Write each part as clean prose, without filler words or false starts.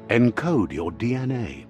Encode your DNA.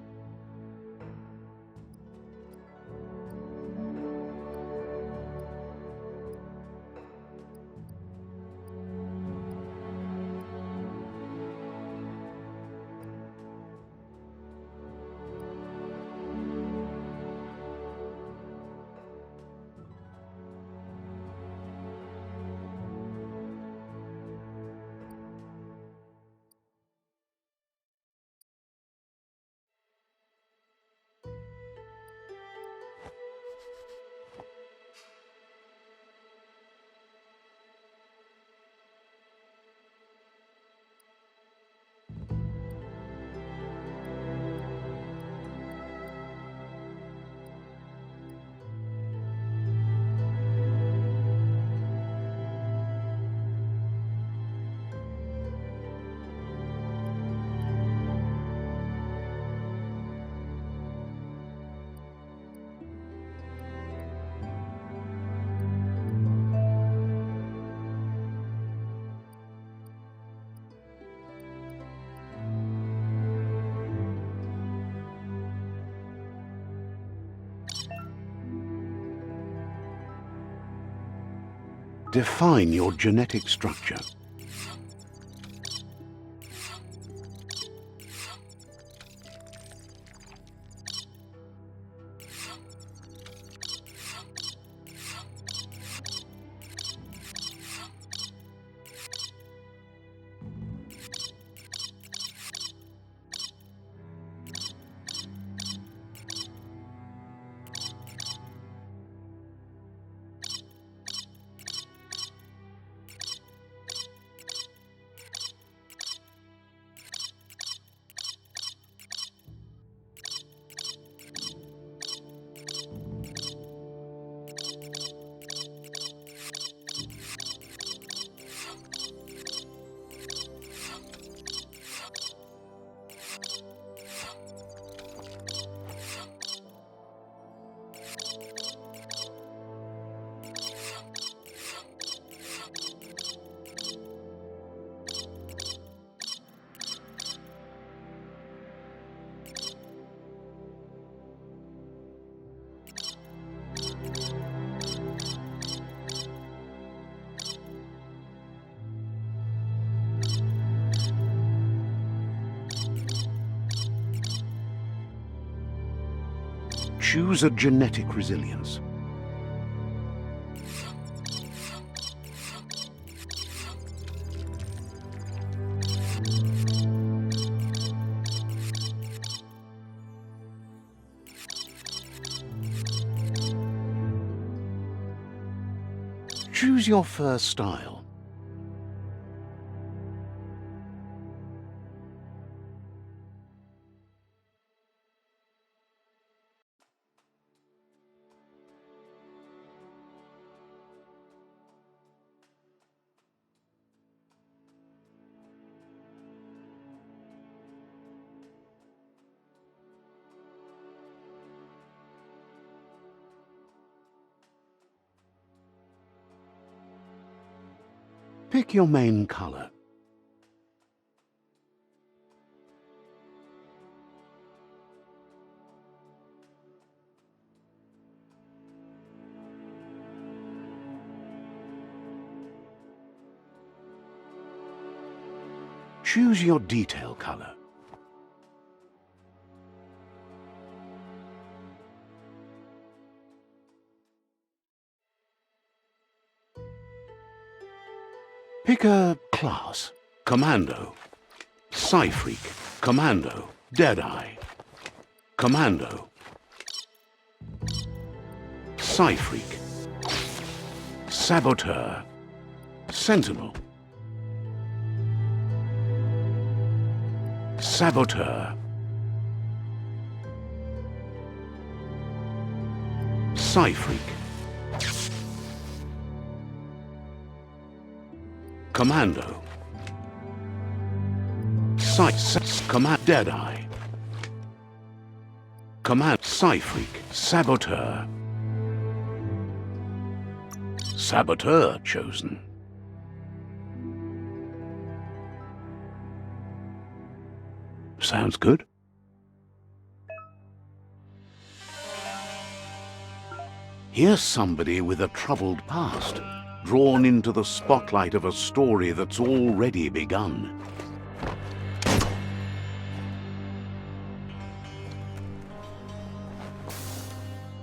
Define your genetic structure. Choose a genetic resilience. Choose your first style. Pick your main color. Choose your detail color. Pick a class. Commando. Psy-Freak. Commando. Deadeye. Commando. Psy-Freak. Saboteur. Sentinel. Saboteur. Psy-Freak. Commando. Command Deadeye. Command Psy-Freak. Saboteur. Saboteur chosen. Sounds good. Here's somebody with a troubled past, drawn into the spotlight of a story that's already begun.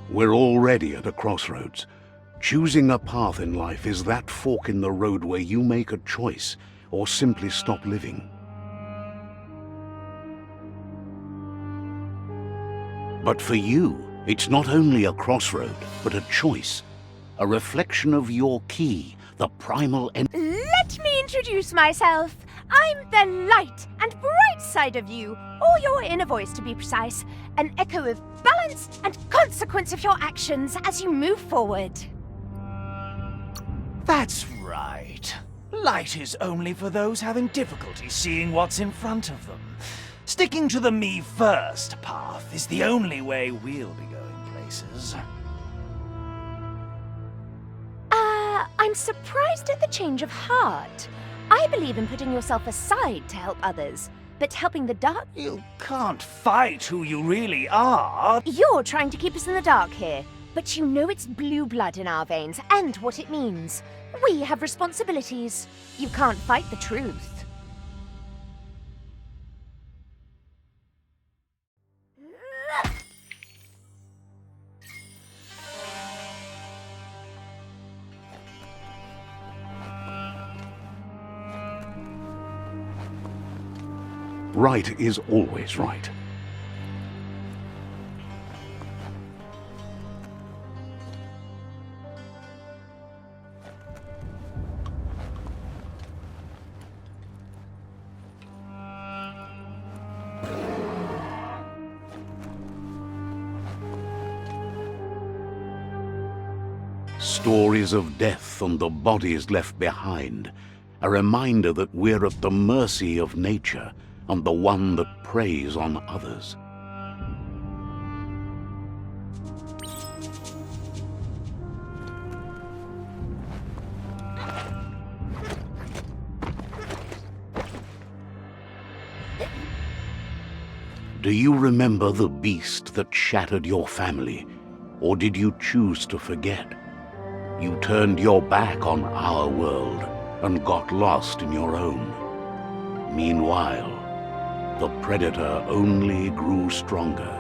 We're already at a crossroads. Choosing a path in life is that fork in the road where you make a choice or simply stop living. But for you, it's not only a crossroad, but a choice. A reflection of your key, the primal Let me introduce myself. I'm the light and bright side of you, or your inner voice to be precise. An echo of balance and consequence of your actions as you move forward. That's right. Light is only for those having difficulty seeing what's in front of them. Sticking to the me first path is the only way we'll be going places. I'm surprised at the change of heart. I believe in putting yourself aside to help others, but helping the dark... You can't fight who you really are. You're trying to keep us in the dark here, but you know it's blue blood in our veins and what it means. We have responsibilities. You can't fight the truth. Right is always right. Stories of death and the bodies left behind, a reminder that we're at the mercy of nature and the one that preys on others. Do you remember the beast that shattered your family, or did you choose to forget? You turned your back on our world and got lost in your own. Meanwhile, the predator only grew stronger.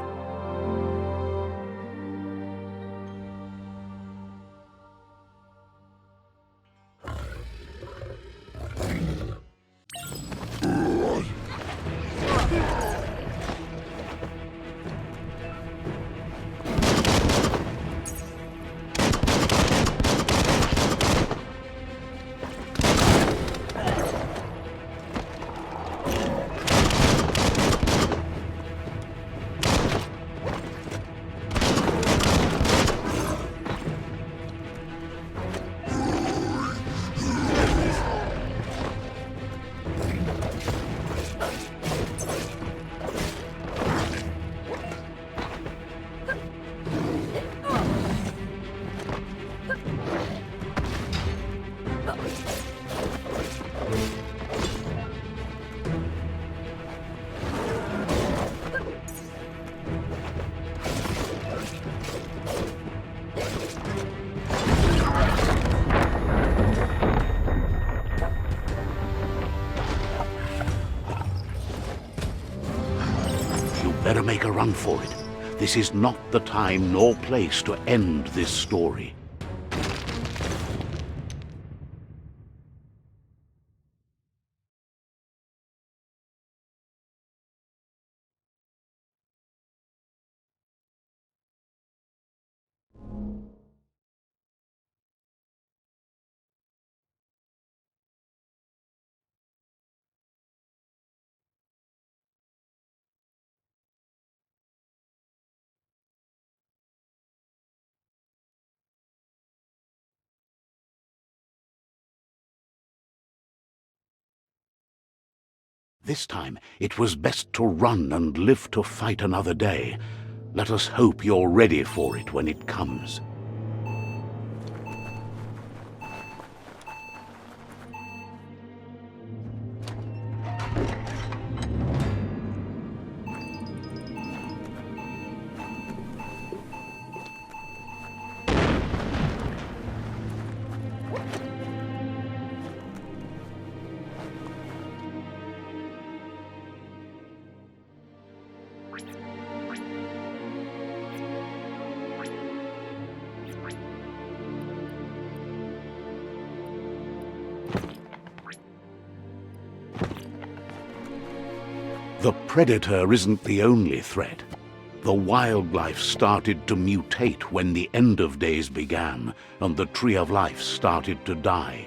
Better make a run for it. This is not the time nor place to end this story. This time, it was best to run and live to fight another day. Let us hope you're ready for it when it comes. The predator isn't the only threat. The wildlife started to mutate when the end of days began, and the tree of life started to die.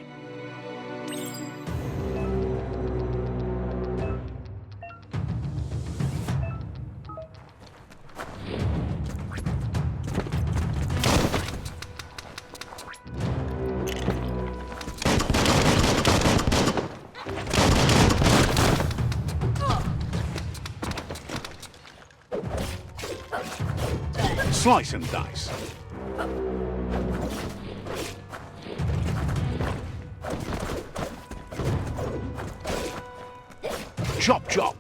Slice and dice. Chop, chop.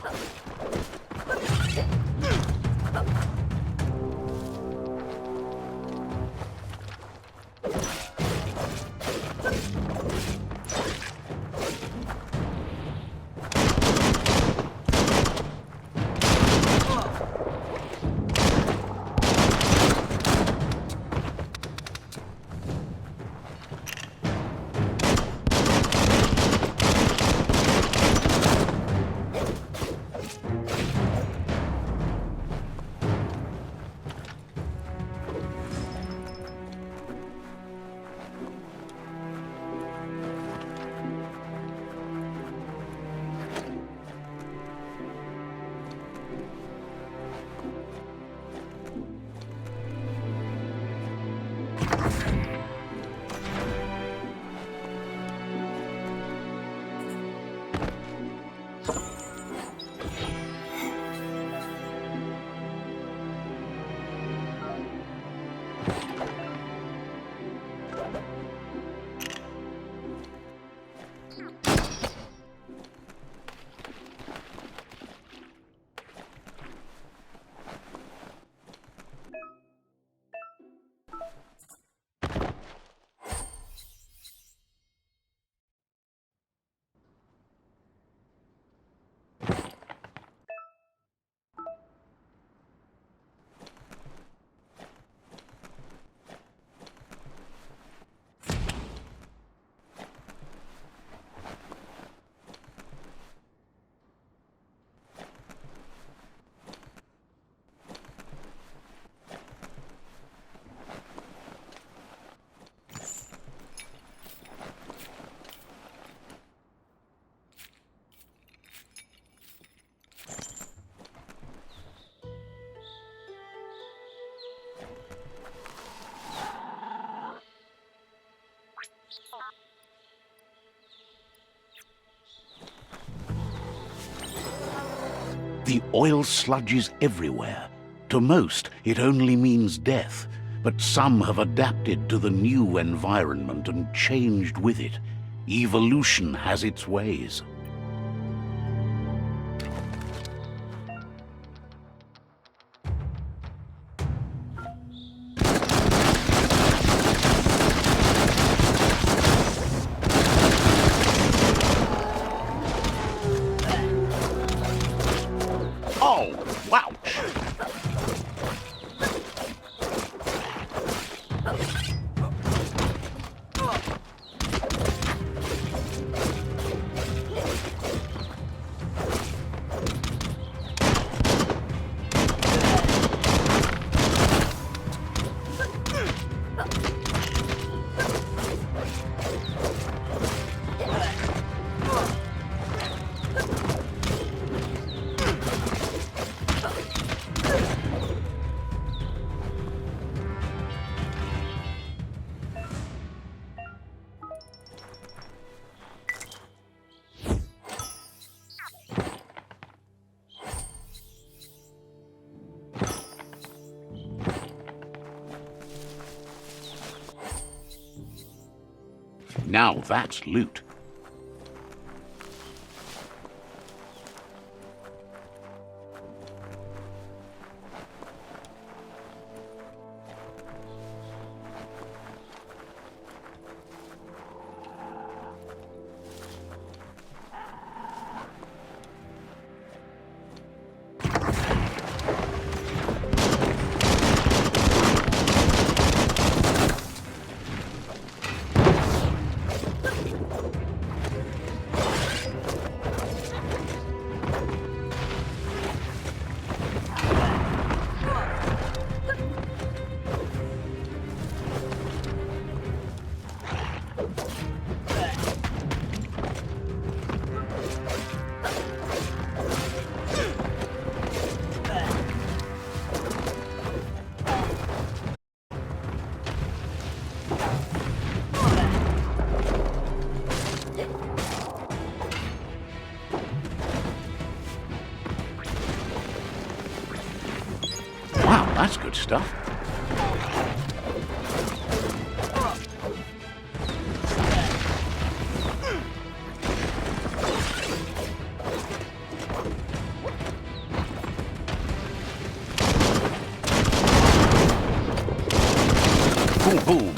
The oil sludges everywhere. To most, it only means death, but some have adapted to the new environment and changed with it. Evolution has its ways. Oh, wouch! Now that's loot. That's good stuff. Boom, boom.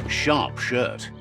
Sharp shirt.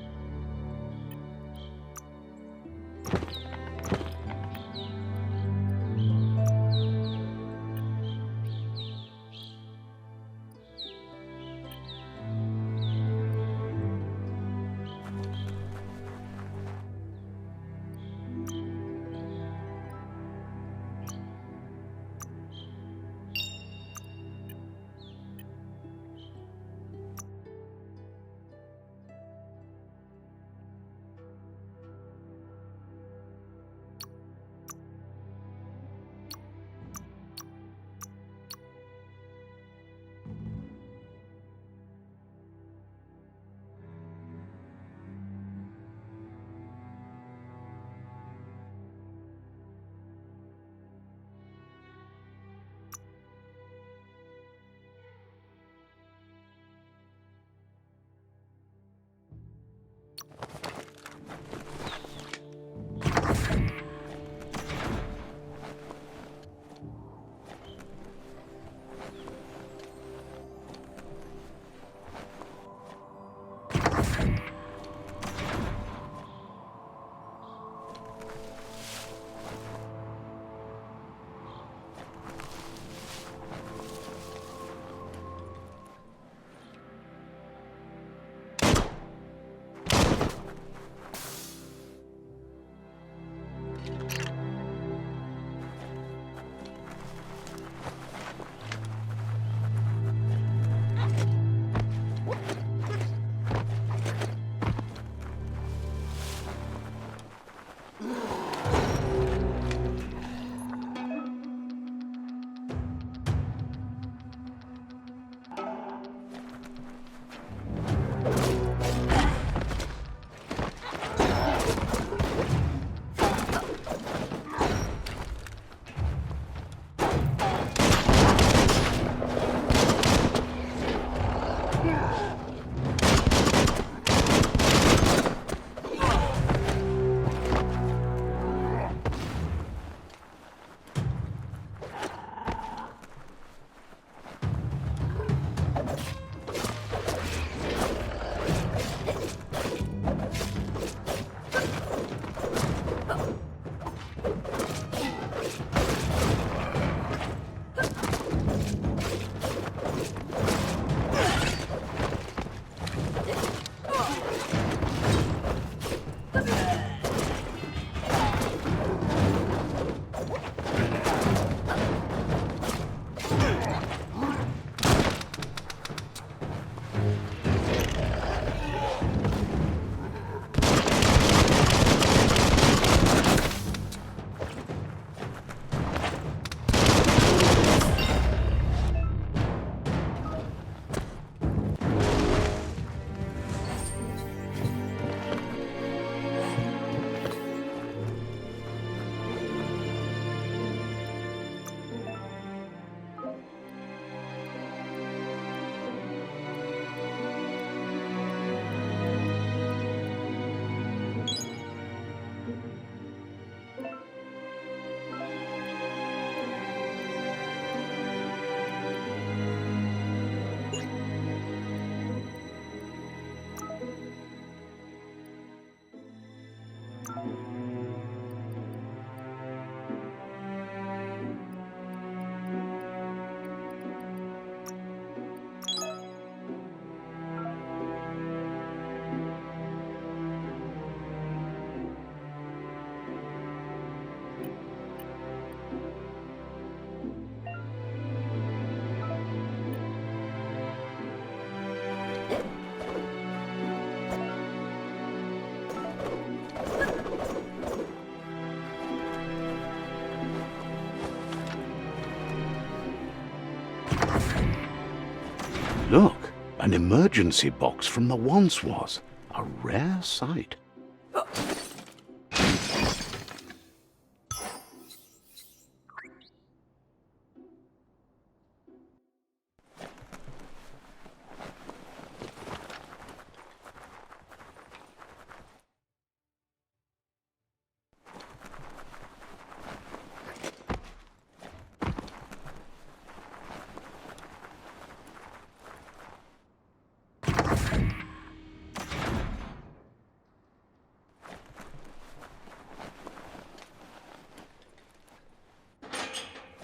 Look, an emergency box from the once was. A rare sight.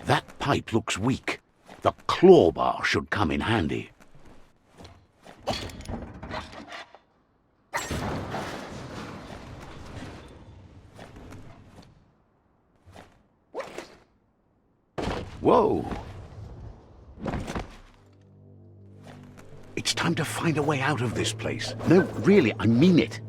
That pipe looks weak. The claw bar should come in handy. Whoa! It's time to find a way out of this place. No, really, I mean it.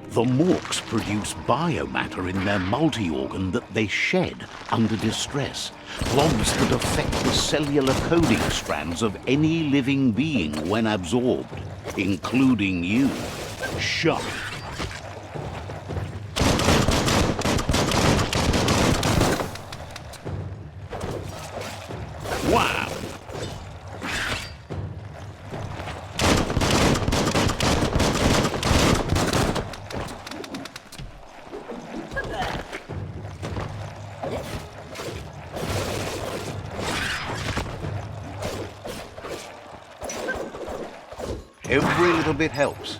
The Morks produce biomatter in their multi-organ that they shed under distress. Blobs that affect the cellular coding strands of any living being when absorbed, including you. Shut. Wow. Every little bit helps.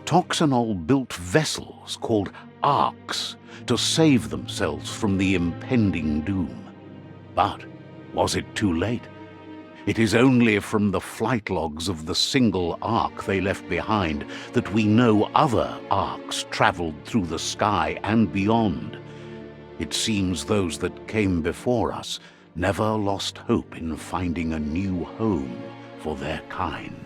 Toxanol built vessels called arks to save themselves from the impending doom. But was it too late? It is only from the flight logs of the single ark they left behind that we know other arks traveled through the sky and beyond. It seems those that came before us never lost hope in finding a new home for their kind.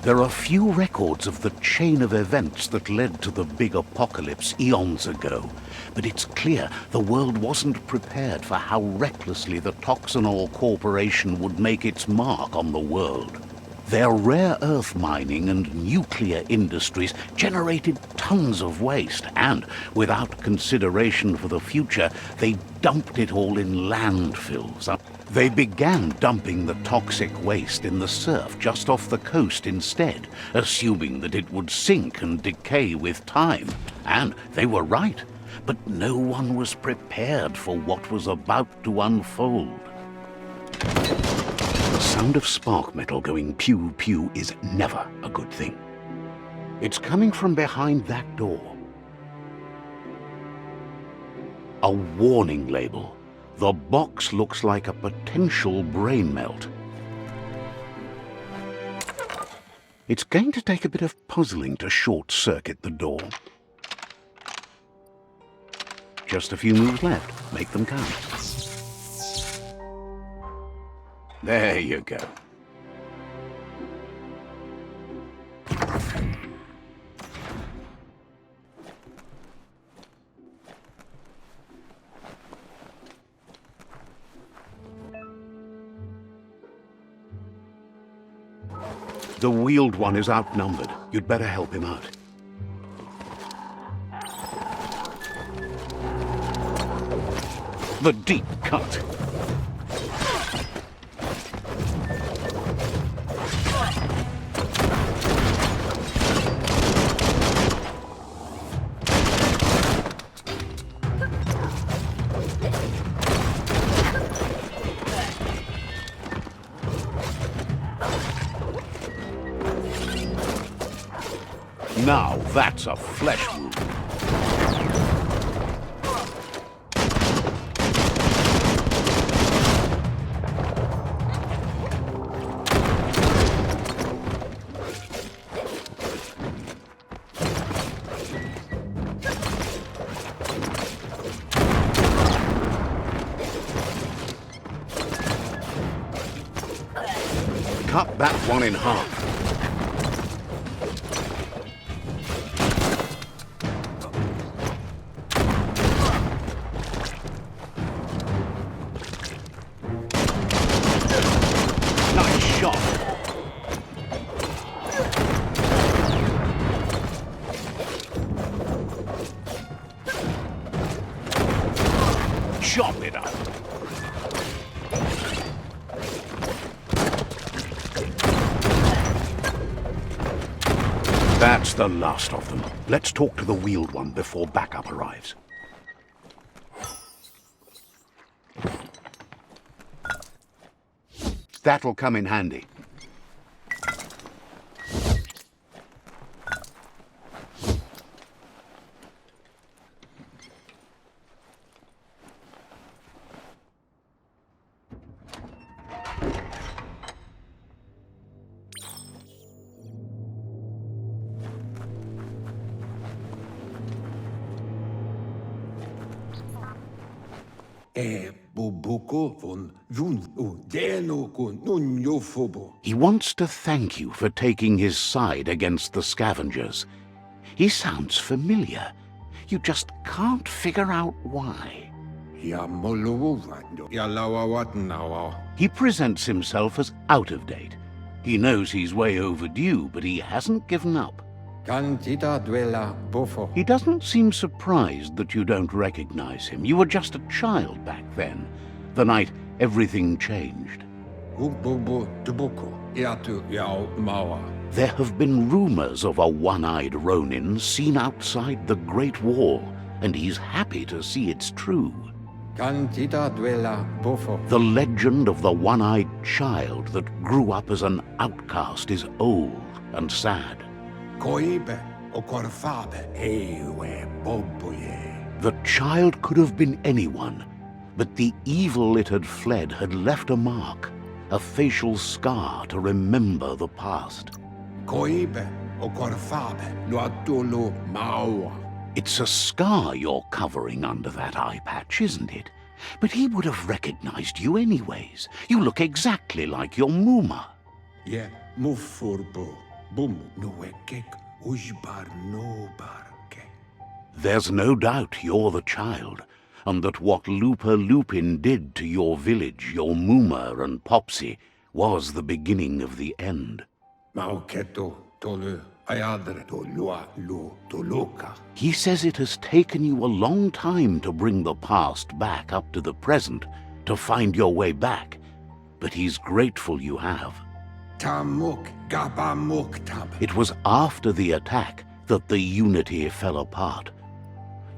There are few records of the chain of events that led to the big apocalypse eons ago, but it's clear the world wasn't prepared for how recklessly the Toxanol Corporation would make its mark on the world. Their rare earth mining and nuclear industries generated tons of waste, and, without consideration for the future, they dumped it all in landfills. They began dumping the toxic waste in the surf just off the coast instead, assuming that it would sink and decay with time. And they were right, but no one was prepared for what was about to unfold. The sound of spark metal going pew-pew is never a good thing. It's coming from behind that door. A warning label. The box looks like a potential brain melt. It's going to take a bit of puzzling to short-circuit the door. Just a few moves left. Make them count. There you go. The wheeled one is outnumbered. You'd better help him out. The deep cut. Now that's a flesh wound. Cut that one in half. Chop it up. That's the last of them. Let's talk to the wheeled one before backup arrives. That'll come in handy. He wants to thank you for taking his side against the scavengers. He sounds familiar. You just can't figure out why. He presents himself as out of date. He knows he's way overdue, but he hasn't given up. He doesn't seem surprised that you don't recognize him. You were just a child back then, the night everything changed. There have been rumors of a one-eyed Ronin seen outside the Great Wall, and he's happy to see it's true. The legend of the one-eyed child that grew up as an outcast is old and sad. The child could have been anyone, but the evil it had fled had left a mark, a facial scar to remember the past. It's a scar you're covering under that eye patch, isn't it? But he would have recognized you anyways. You look exactly like your Muma. There's no doubt you're the child, and that what Lupa Lupin did to your village, your Muma and Popsy, was the beginning of the end. He says it has taken you a long time to bring the past back up to the present, to find your way back, but he's grateful you have. It was after the attack that the unity fell apart.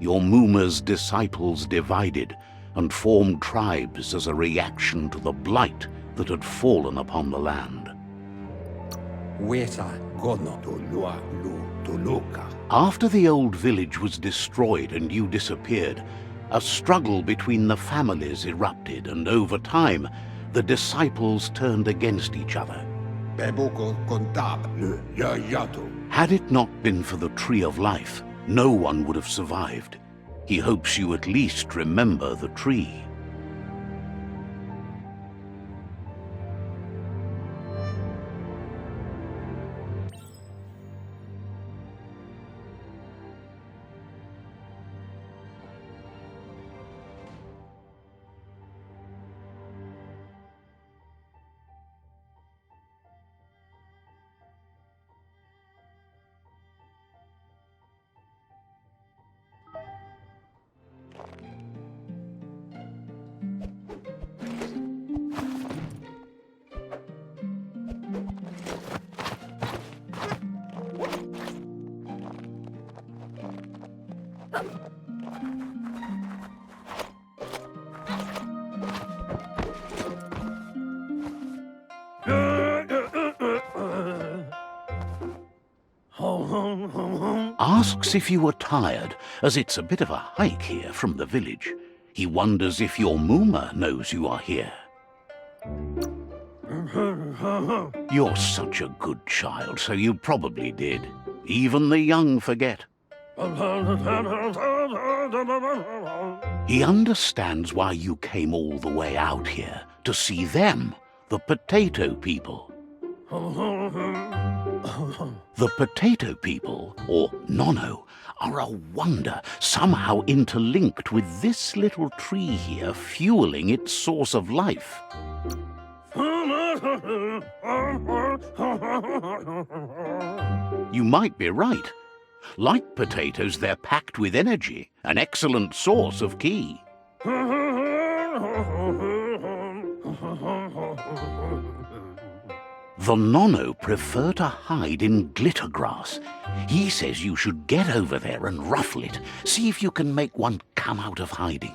Your Muma's disciples divided and formed tribes as a reaction to the blight that had fallen upon the land. After the old village was destroyed and you disappeared, a struggle between the families erupted, and over time, the disciples turned against each other. Had it not been for the Tree of Life, no one would have survived. He hopes you at least remember the tree. Asks if you are tired, as it's a bit of a hike here from the village. He wonders if your Muma knows you are here. You're such a good child, so you probably did. Even the young forget. He understands why you came all the way out here, to see them, the potato people. The potato people, or Nono, are a wonder, somehow interlinked with this little tree here, fueling its source of life. You might be right. Like potatoes, they're packed with energy, an excellent source of ki. The Nono prefer to hide in glitter grass. He says you should get over there and ruffle it. See if you can make one come out of hiding.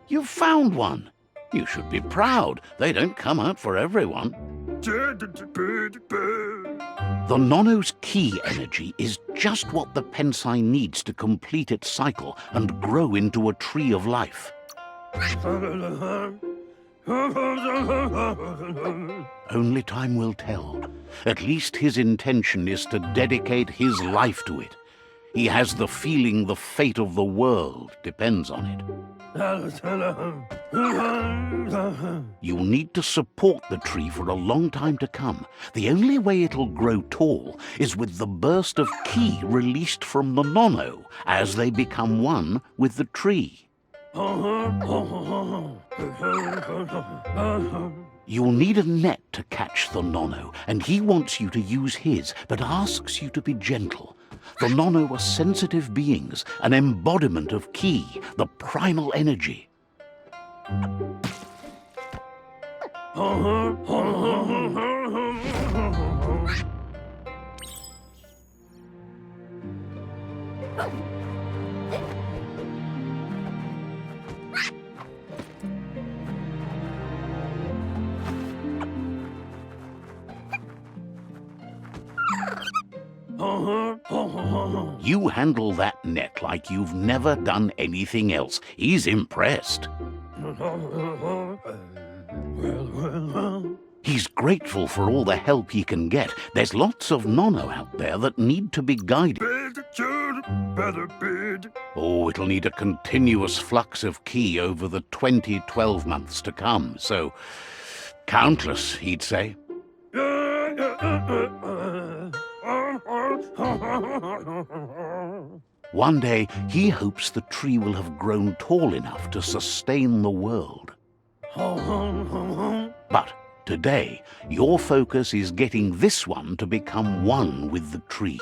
You've found one. You should be proud. They don't come out for everyone. The Nono's key energy is just what the Pensai needs to complete its cycle and grow into a tree of life. Only time will tell. At least his intention is to dedicate his life to it. He has the feeling the fate of the world depends on it. You'll need to support the tree for a long time to come. The only way it'll grow tall is with the burst of ki released from the Nono as they become one with the tree. You'll need a net to catch the Nono, and he wants you to use his, but asks you to be gentle. The Nono are sensitive beings, an embodiment of ki, the primal energy. You handle that net like you've never done anything else. He's impressed. He's grateful for all the help he can get. There's lots of Nono out there that need to be guided. Oh, it'll need a continuous flux of ki over the 12 months to come. So, countless, he'd say. One day, he hopes the tree will have grown tall enough to sustain the world. But today, your focus is getting this one to become one with the tree.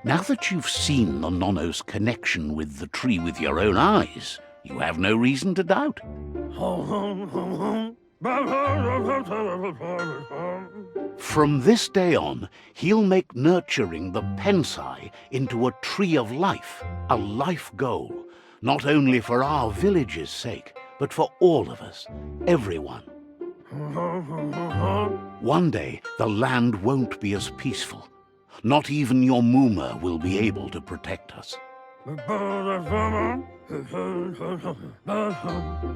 Now that you've seen the Nono's connection with the tree with your own eyes, you have no reason to doubt. From this day on, he'll make nurturing the Pensai into a tree of life, a life goal, not only for our village's sake, but for all of us, everyone. One day, the land won't be as peaceful. Not even your Muma will be able to protect us.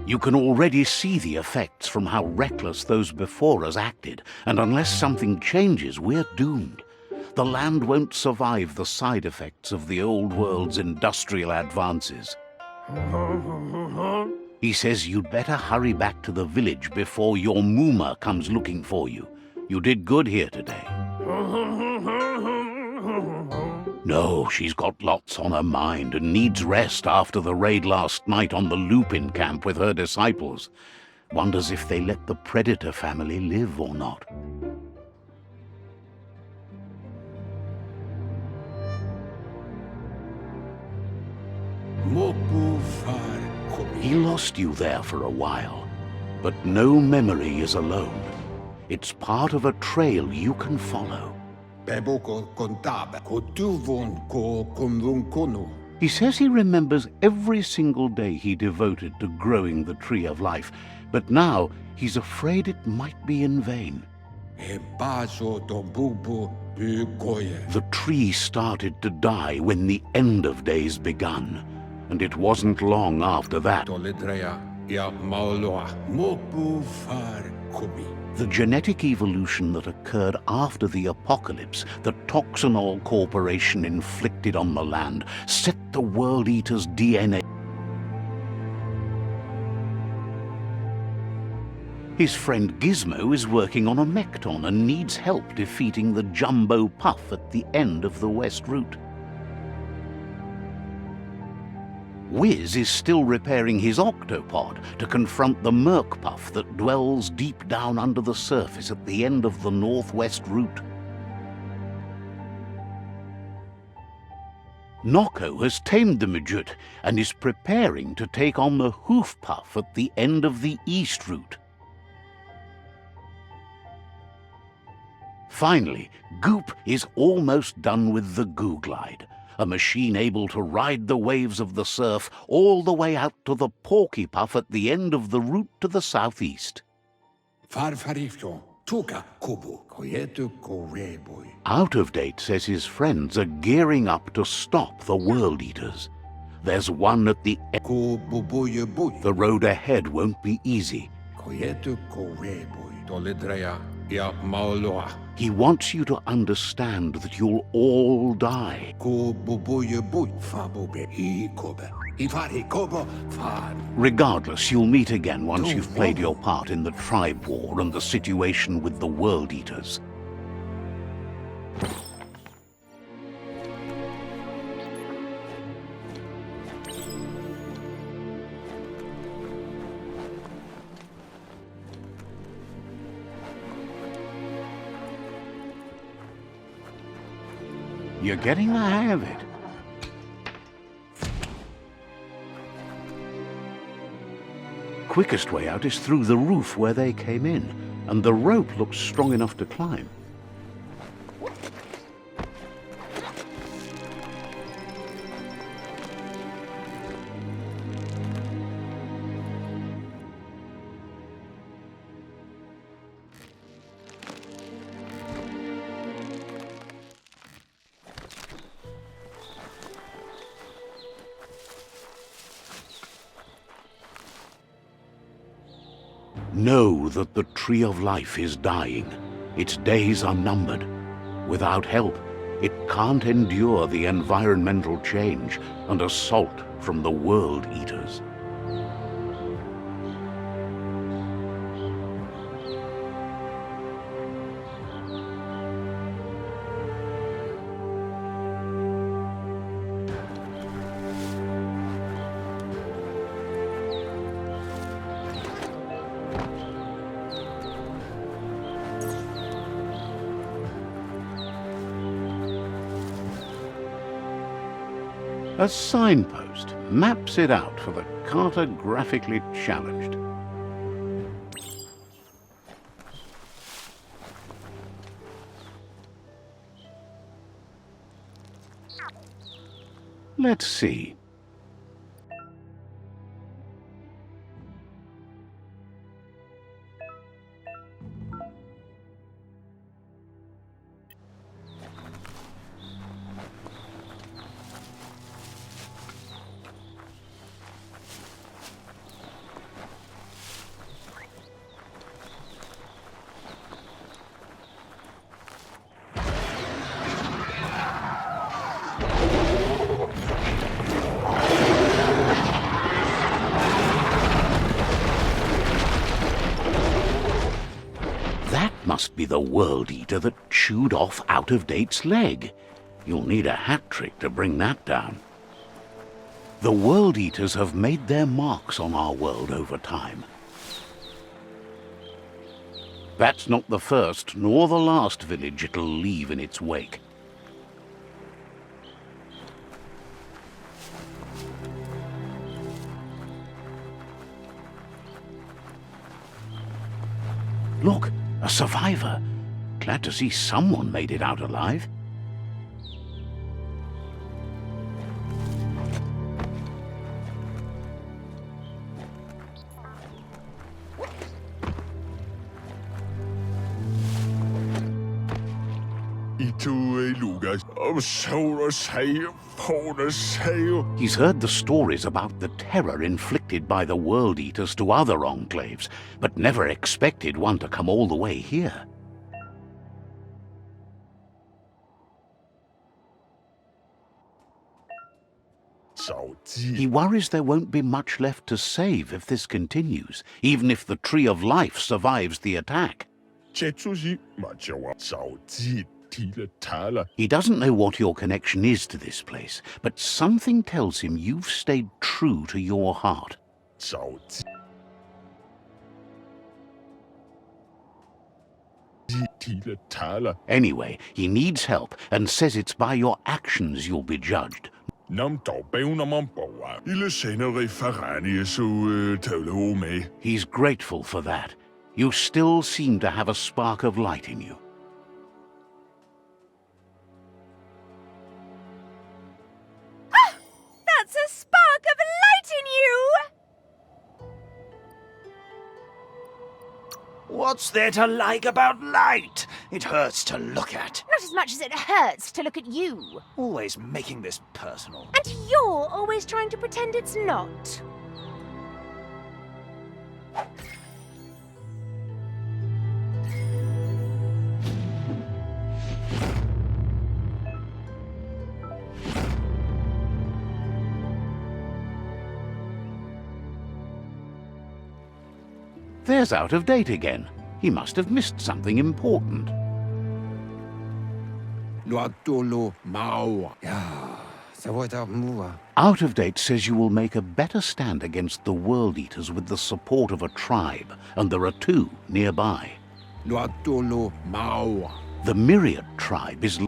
You can already see the effects from how reckless those before us acted, and unless something changes, we're doomed. The land won't survive the side effects of the old world's industrial advances. He says you'd better hurry back to the village before your Muma comes looking for you. You did good here today. No, she's got lots on her mind and needs rest after the raid last night on the Lupin camp with her disciples. Wonders if they let the Predator family live or not. He lost you there for a while, but no memory is alone. It's part of a trail you can follow. He says he remembers every single day he devoted to growing the Tree of Life, but now he's afraid it might be in vain. The tree started to die when the end of days begun, and it wasn't long after that. The genetic evolution that occurred after the apocalypse that Toxanol Corporation inflicted on the land set the World Eater's DNA. His friend Gizmo is working on a Mekton and needs help defeating the Jumbo Puff at the end of the West Route. Wiz is still repairing his octopod to confront the Merc Puff that dwells deep down under the surface at the end of the Northwest Route. Nocco has tamed the Midget and is preparing to take on the Hoof Puff at the end of the East Route. Finally, Goop is almost done with the Goo Glide, a machine able to ride the waves of the surf all the way out to the Porky Puff at the end of the route to the southeast. Out of Date says his friends are gearing up to stop the World Eaters. There's one at the end. The road ahead won't be easy. He wants you to understand that you'll all die. Regardless, you'll meet again once you've played your part in the tribe war and the situation with the World Eaters. You're getting the hang of it. Quickest way out is through the roof where they came in, and the rope looks strong enough to climb. Know that the Tree of Life is dying. Its days are numbered. Without help, it can't endure the environmental change and assault from the World Eaters. A signpost maps it out for the cartographically challenged. Let's see. Must be the World Eater that chewed off Out of Date's leg. You'll need a hat trick to bring that down. The World Eaters have made their marks on our world over time. That's not the first nor the last village it'll leave in its wake. Look! A survivor. Glad to see someone made it out alive. I tu lugar He's heard the stories about the terror inflicted by the World Eaters to other enclaves, but never expected one to come all the way here. He worries there won't be much left to save if this continues, even if the Tree of Life survives the attack. He doesn't know what your connection is to this place, but something tells him you've stayed true to your heart. Anyway, he needs help and says it's by your actions you'll be judged. He's grateful for that. You still seem to have a spark of light in you. Ah! That's a spark of light in you! What's there to like about light? It hurts to look at. Not as much as it hurts to look at you. Always making this personal. And you're always trying to pretend it's not. There's Out of Date again. He must have missed something important. Out of Date says you will make a better stand against the World Eaters with the support of a tribe, and there are two nearby. The Myriad tribe is...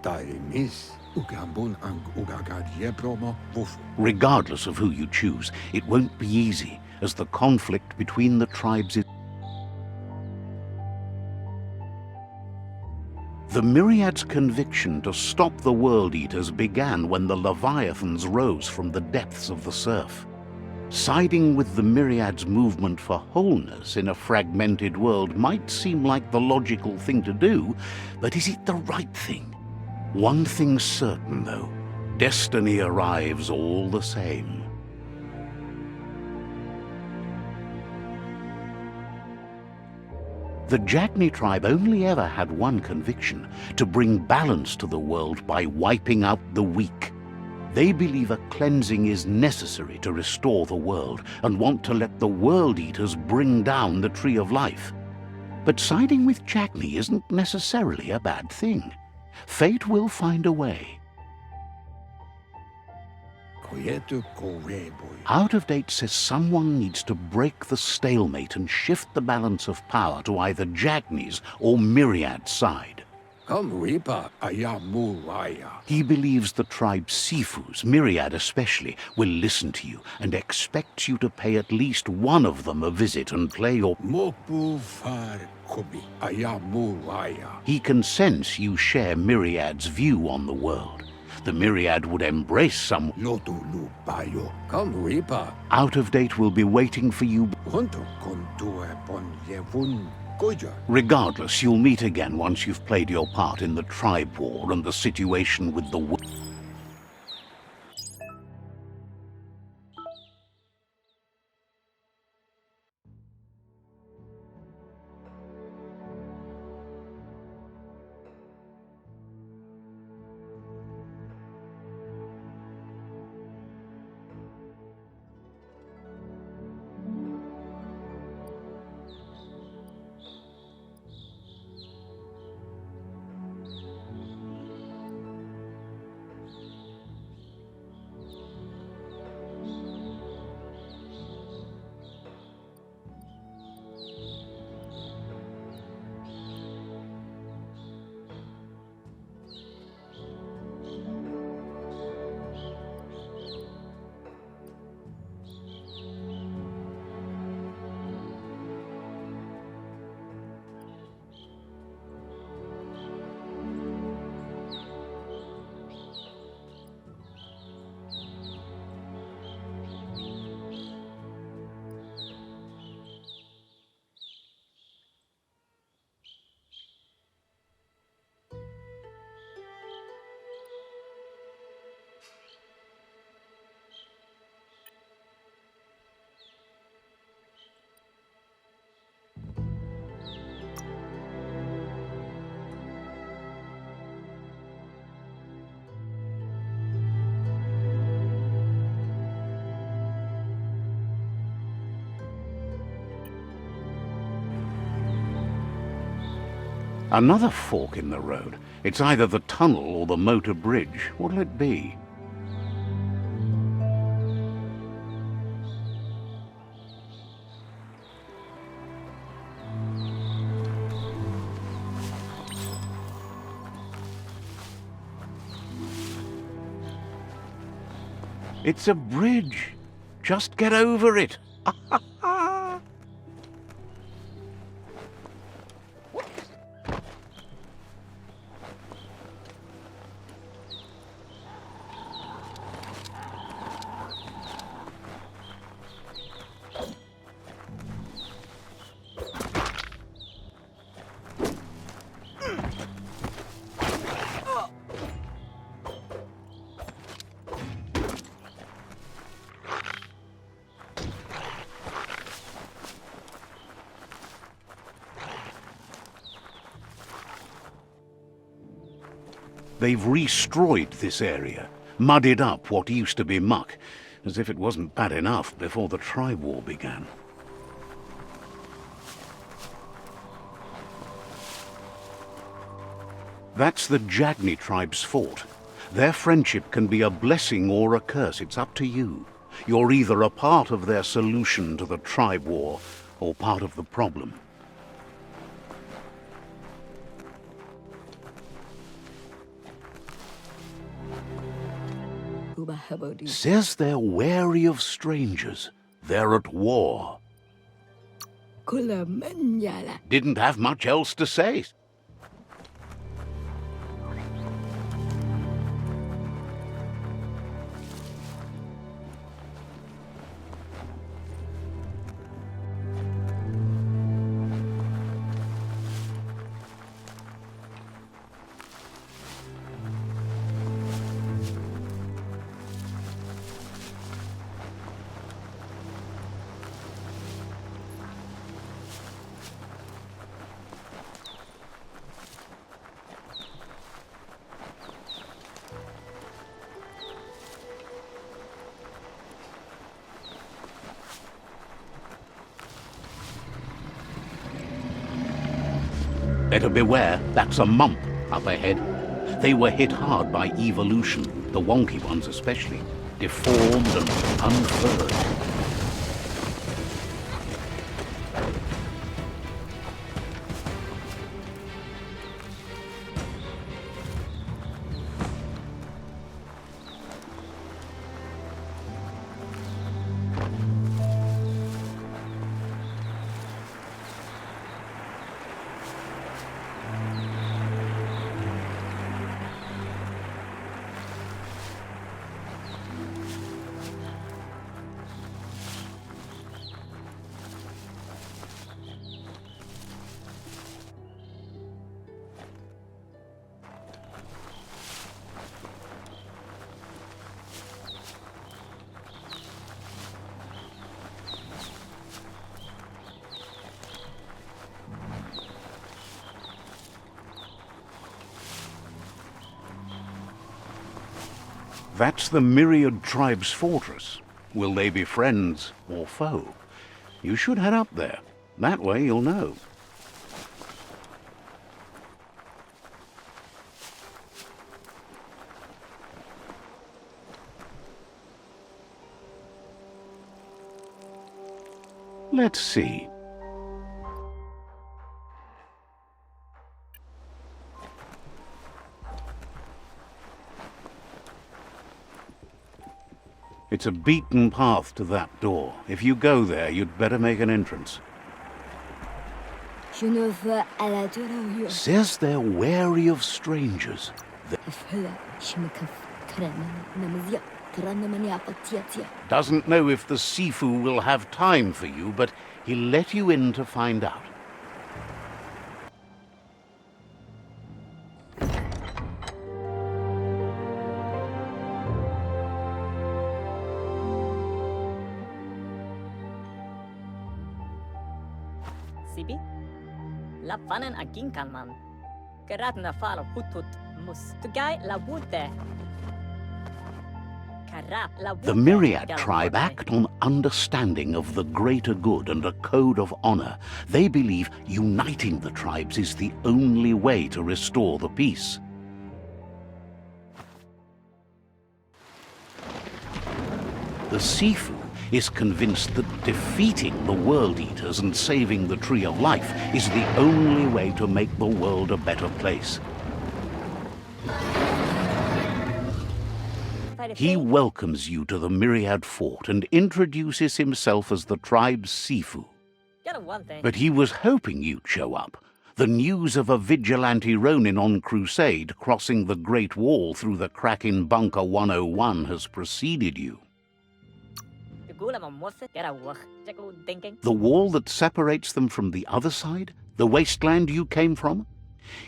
Regardless of who you choose, it won't be easy, as the conflict between the tribes is... The Myriad's conviction to stop the World Eaters began when the Leviathans rose from the depths of the surf. Siding with the Myriad's movement for wholeness in a fragmented world might seem like the logical thing to do, but is it the right thing? One thing's certain, though. Destiny arrives all the same. The Jagni tribe only ever had one conviction: to bring balance to the world by wiping out the weak. They believe a cleansing is necessary to restore the world and want to let the World Eaters bring down the Tree of Life. But siding with Jagni isn't necessarily a bad thing. Fate will find a way. Out of Date says someone needs to break the stalemate and shift the balance of power to either Jagni's or Myriad's side. He believes the tribe Sifus, Myriad especially, will listen to you and expects you to pay at least one of them a visit and play your... He can sense you share Myriad's view on the world. The Myriad would embrace some... Out of Date will be waiting for you. Regardless, you'll meet again once you've played your part in the tribe war and the situation with the... Another fork in the road. It's either the tunnel or the motor bridge. What'll it be? It's a bridge. Just get over it. They've restroyed this area, muddied up what used to be muck, as if it wasn't bad enough before the tribe war began. That's the Jagni tribe's fort. Their friendship can be a blessing or a curse. It's up to you. You're either a part of their solution to the tribe war, or part of the problem. Says they're wary of strangers. They're at war. Didn't have much else to say. Better beware, that's a mump up ahead. They were hit hard by evolution, the wonky ones especially, deformed and unfurred. That's the Myriad Tribe's fortress. Will they be friends or foe? You should head up there. That way you'll know. Let's see. It's a beaten path to that door. If you go there, you'd better make an entrance. Says they're wary of strangers. Doesn't know if the Sifu will have time for you, but he'll let you in to find out. Sibi? La fanen agin kan man. Gerat na fala hutut mus. Tugai la wute. The Myriad tribe act on understanding of the greater good and a code of honor. They believe uniting the tribes is the only way to restore the peace. The Sifu is convinced that defeating the World Eaters and saving the Tree of Life is the only way to make the world a better place. He welcomes you to the Myriad Fort and introduces himself as the tribe's Sifu. But he was hoping you'd show up. The news of a vigilante Ronin on crusade crossing the Great Wall through the crack in Bunker 101 has preceded you. The wall that separates them from the other side? The wasteland you came from?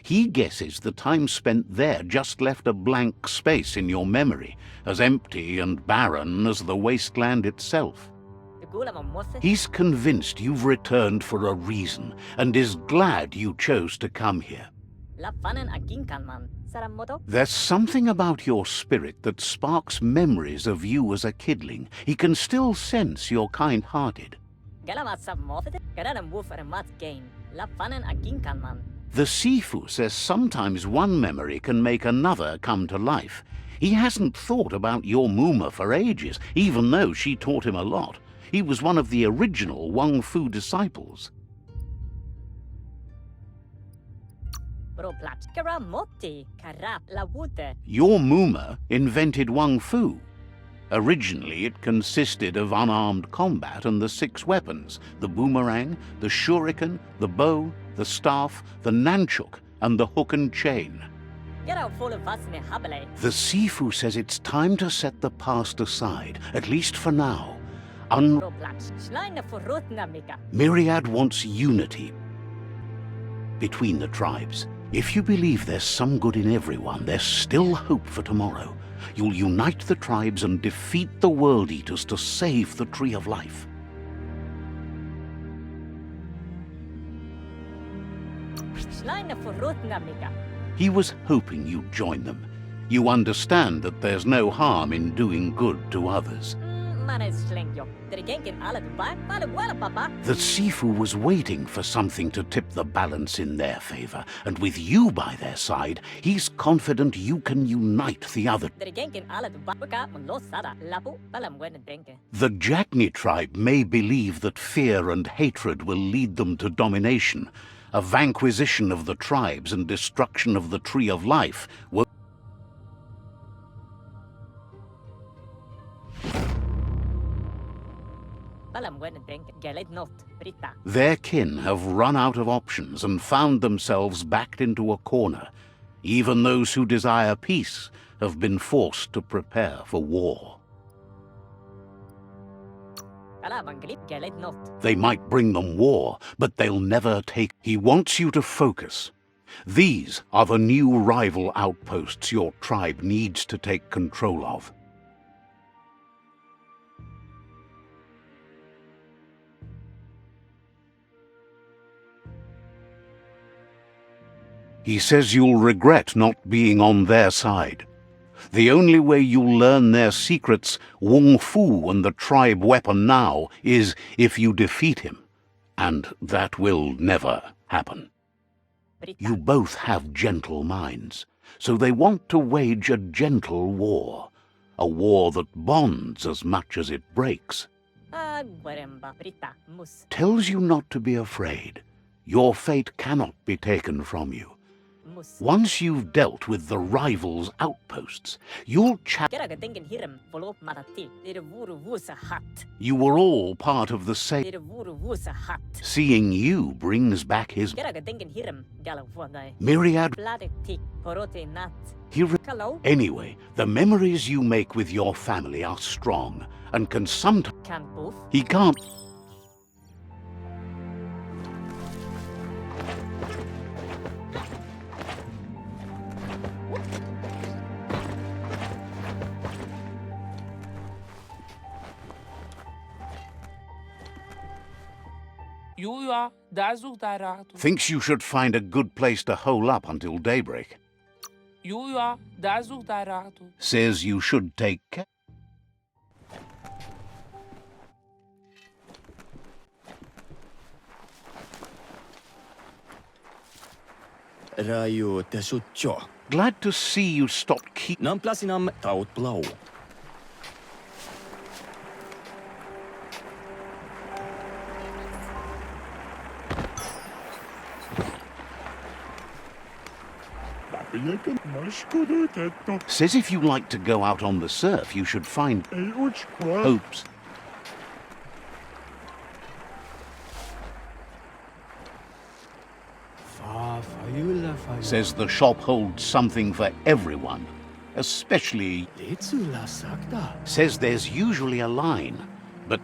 He guesses the time spent there just left a blank space in your memory, as empty and barren as the wasteland itself. He's convinced you've returned for a reason, and is glad you chose to come here. There's something about your spirit that sparks memories of you as a kidling. He can still sense you're kind-hearted. The Sifu says sometimes one memory can make another come to life. He hasn't thought about your Muma for ages, even though she taught him a lot. He was one of the original Wang Fu disciples. Your Muma invented Wang Fu. Originally, it consisted of unarmed combat and the 6 weapons: the boomerang, the shuriken, the bow, the staff, the nunchuk, and the hook and chain. The Sifu says it's time to set the past aside, at least for now. Myriad wants unity between the tribes. If you believe there's some good in everyone, there's still hope for tomorrow. You'll unite the tribes and defeat the World Eaters to save the Tree of Life. He was hoping you'd join them. You understand that there's no harm in doing good to others. The Sifu was waiting for something to tip the balance in their favor, and with you by their side, he's confident you can unite the other. The Jagni tribe may believe that fear and hatred will lead them to domination. A vanquisition of the tribes and destruction of the Tree of Life will... Their kin have run out of options and found themselves backed into a corner. Even those who desire peace have been forced to prepare for war. They might bring them war, but they'll never take... He wants you to focus. These are the new rival outposts your tribe needs to take control of. He says you'll regret not being on their side. The only way you'll learn their secrets, Wung Fu and the tribe weapon now, is if you defeat him. And that will never happen. You both have gentle minds, so they want to wage a gentle war. A war that bonds as much as it breaks. Tells you not to be afraid. Your fate cannot be taken from you. Once you've dealt with the rivals' outposts, you'll You were all part of the same. Seeing you brings back his Myriad. Anyway, the memories you make with your family are strong and can sometimes... He can't... Thinks you should find a good place to hole up until daybreak. Says you should take care. Raju te sutjo. Glad to see you stopped keep. Nam plasinam taut blau. Says if you like to go out on the surf, you should find hopes. Says the shop holds something for everyone, especially. Says there's usually a line, but.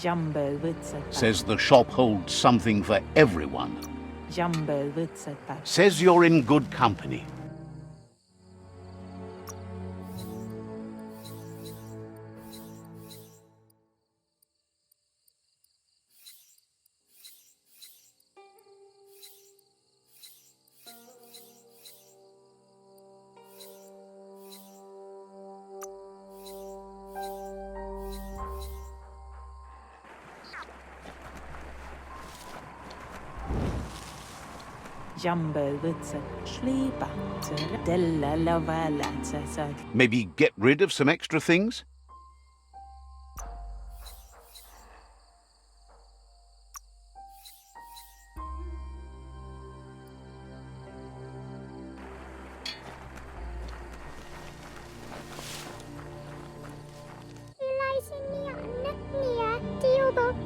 Jumbo Witset. Says the shop holds something for everyone. Jumbo Witset. Says you're in good company. Jumbo Witset. Schlieba. Della Lavala. Maybe get rid of some extra things?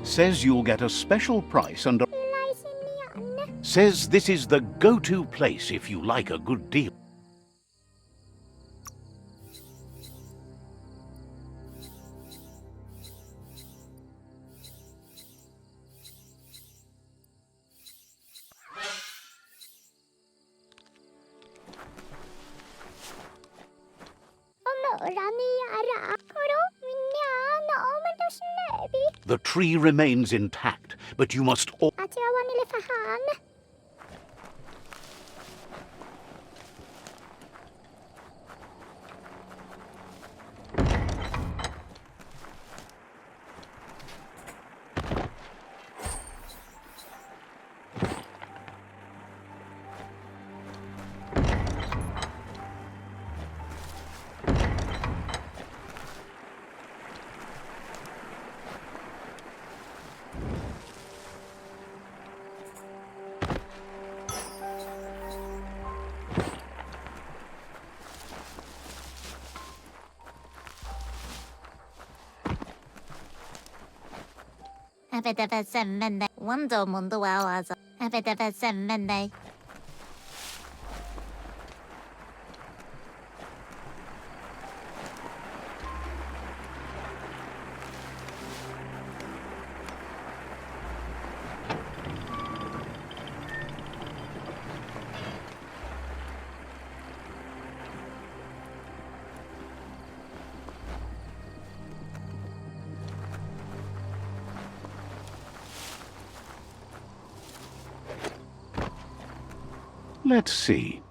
Says you'll get a special price and says this is the go-to place if you like a good deal. The tree remains intact, but you must Let's see.